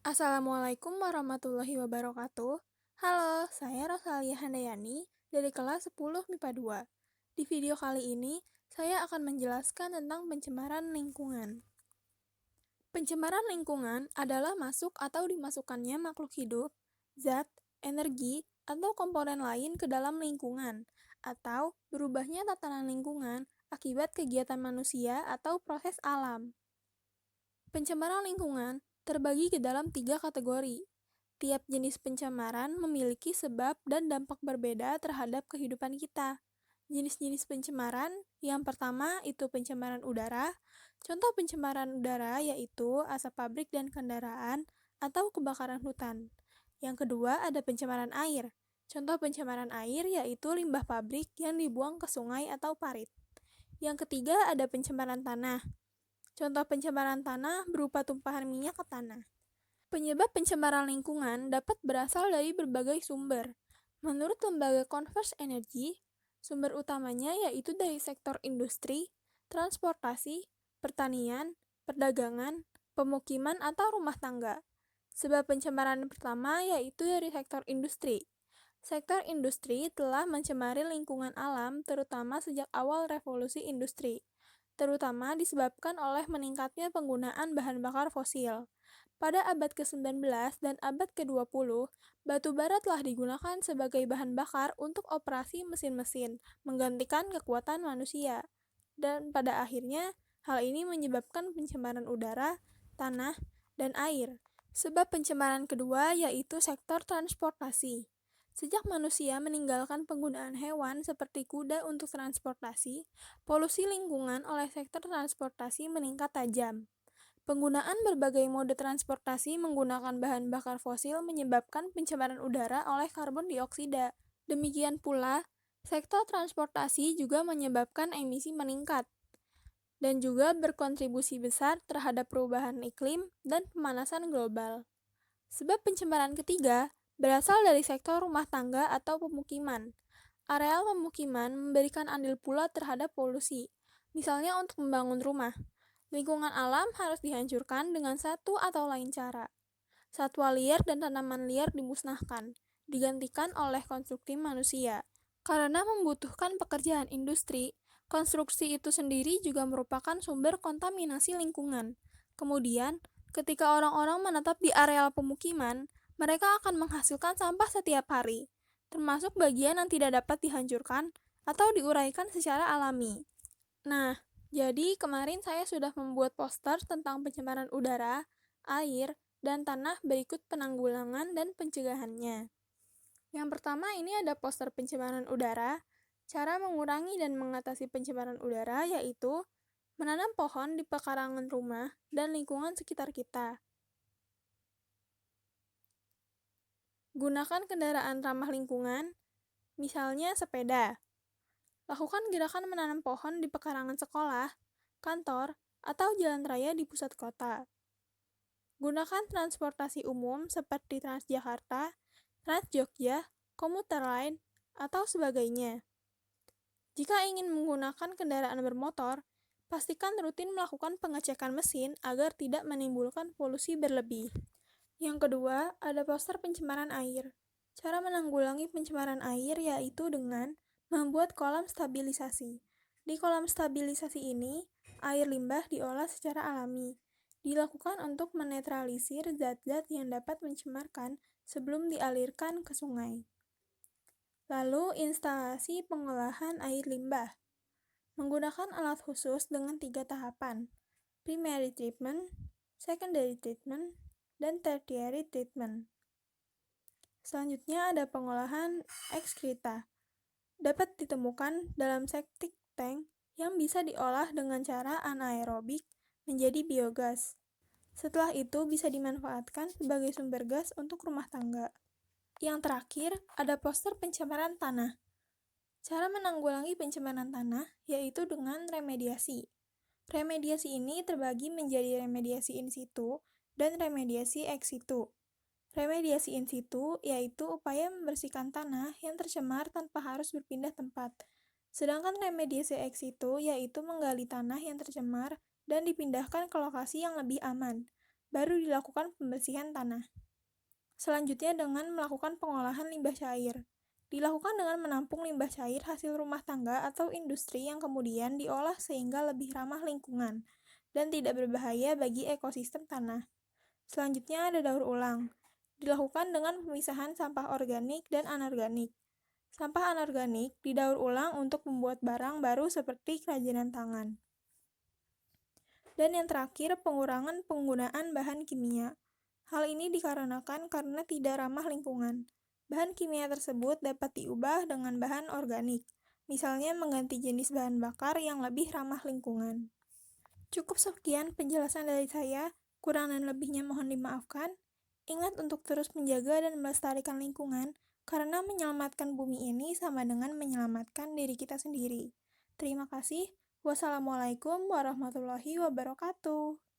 Assalamualaikum warahmatullahi wabarakatuh. Halo, saya Rosalia Handayani dari kelas 10 MIPA 2. Di video kali ini, saya akan menjelaskan tentang pencemaran lingkungan. Pencemaran lingkungan adalah masuk atau dimasukkannya makhluk hidup, zat, energi, atau komponen lain ke dalam lingkungan, atau berubahnya tatanan lingkungan akibat kegiatan manusia atau proses alam. Pencemaran lingkungan terbagi ke dalam 3 kategori. Tiap jenis pencemaran memiliki sebab dan dampak berbeda terhadap kehidupan kita. Jenis-jenis pencemaran, yang pertama itu pencemaran udara. Contoh pencemaran udara yaitu asap pabrik dan kendaraan atau kebakaran hutan. Yang kedua ada pencemaran air. Contoh pencemaran air yaitu limbah pabrik yang dibuang ke sungai atau parit. Yang ketiga ada pencemaran tanah. Contoh pencemaran tanah berupa tumpahan minyak ke tanah. Penyebab pencemaran lingkungan dapat berasal dari berbagai sumber. Menurut lembaga Converse Energy, sumber utamanya yaitu dari sektor industri, transportasi, pertanian, perdagangan, pemukiman atau rumah tangga. Sebab pencemaran pertama yaitu dari sektor industri. Sektor industri telah mencemari lingkungan alam terutama sejak awal revolusi industri, terutama disebabkan oleh meningkatnya penggunaan bahan bakar fosil. Pada abad ke-19 dan abad ke-20, batu bara telah digunakan sebagai bahan bakar untuk operasi mesin-mesin, menggantikan kekuatan manusia. Dan pada akhirnya, hal ini menyebabkan pencemaran udara, tanah, dan air. Sebab pencemaran kedua yaitu sektor transportasi. Sejak manusia meninggalkan penggunaan hewan seperti kuda untuk transportasi, polusi lingkungan oleh sektor transportasi meningkat tajam. Penggunaan berbagai mode transportasi menggunakan bahan bakar fosil menyebabkan pencemaran udara oleh karbon dioksida. Demikian pula, sektor transportasi juga menyebabkan emisi meningkat dan juga berkontribusi besar terhadap perubahan iklim dan pemanasan global. Sebab pencemaran ketiga berasal dari sektor rumah tangga atau pemukiman. Areal pemukiman memberikan andil pula terhadap polusi, misalnya untuk membangun rumah. Lingkungan alam harus dihancurkan dengan satu atau lain cara. Satwa liar dan tanaman liar dimusnahkan, digantikan oleh konstruksi manusia. Karena membutuhkan pekerjaan industri, konstruksi itu sendiri juga merupakan sumber kontaminasi lingkungan. Kemudian, ketika orang-orang menetap di areal pemukiman, mereka akan menghasilkan sampah setiap hari, termasuk bagian yang tidak dapat dihancurkan atau diuraikan secara alami. Nah, jadi kemarin saya sudah membuat poster tentang pencemaran udara, air, dan tanah berikut penanggulangan dan pencegahannya. Yang pertama ini ada poster pencemaran udara. Cara mengurangi dan mengatasi pencemaran udara yaitu menanam pohon di pekarangan rumah dan lingkungan sekitar kita. Gunakan kendaraan ramah lingkungan, misalnya sepeda. Lakukan gerakan menanam pohon di pekarangan sekolah, kantor, atau jalan raya di pusat kota. Gunakan transportasi umum seperti Transjakarta, Transjogja, komuter lain, atau sebagainya. Jika ingin menggunakan kendaraan bermotor, pastikan rutin melakukan pengecekan mesin agar tidak menimbulkan polusi berlebih. Yang kedua, ada poster pencemaran air. Cara menanggulangi pencemaran air yaitu dengan membuat kolam stabilisasi. Di kolam stabilisasi ini, air limbah diolah secara alami. Dilakukan untuk menetralisir zat-zat yang dapat mencemarkan sebelum dialirkan ke sungai. Lalu, instalasi pengolahan air limbah. Menggunakan alat khusus dengan 3 tahapan: primary treatment, secondary treatment, dan tertiary treatment. Selanjutnya ada pengolahan ekskreta. Dapat ditemukan dalam septic tank yang bisa diolah dengan cara anaerobik menjadi biogas. Setelah itu bisa dimanfaatkan sebagai sumber gas untuk rumah tangga. Yang terakhir, ada poster pencemaran tanah. Cara menanggulangi pencemaran tanah yaitu dengan remediasi. Remediasi ini terbagi menjadi remediasi in situ dan remediasi ex situ. Remediasi in situ yaitu upaya membersihkan tanah yang tercemar tanpa harus berpindah tempat. Sedangkan remediasi ex situ yaitu menggali tanah yang tercemar dan dipindahkan ke lokasi yang lebih aman. baru dilakukan pembersihan tanah. Selanjutnya dengan melakukan pengolahan limbah cair. Dilakukan dengan menampung limbah cair hasil rumah tangga atau industri yang kemudian diolah sehingga lebih ramah lingkungan dan tidak berbahaya bagi ekosistem tanah. Selanjutnya ada daur ulang. Dilakukan dengan pemisahan sampah organik dan anorganik. Sampah anorganik didaur ulang untuk membuat barang baru seperti kerajinan tangan. Dan yang terakhir, pengurangan penggunaan bahan kimia. Hal ini dikarenakan karena tidak ramah lingkungan. Bahan kimia tersebut dapat diubah dengan bahan organik, misalnya mengganti jenis bahan bakar yang lebih ramah lingkungan. Cukup sekian penjelasan dari saya, kurang dan lebihnya mohon dimaafkan. Ingat untuk terus menjaga dan melestarikan lingkungan, karena menyelamatkan bumi ini sama dengan menyelamatkan diri kita sendiri. Terima kasih. Wassalamualaikum warahmatullahi wabarakatuh.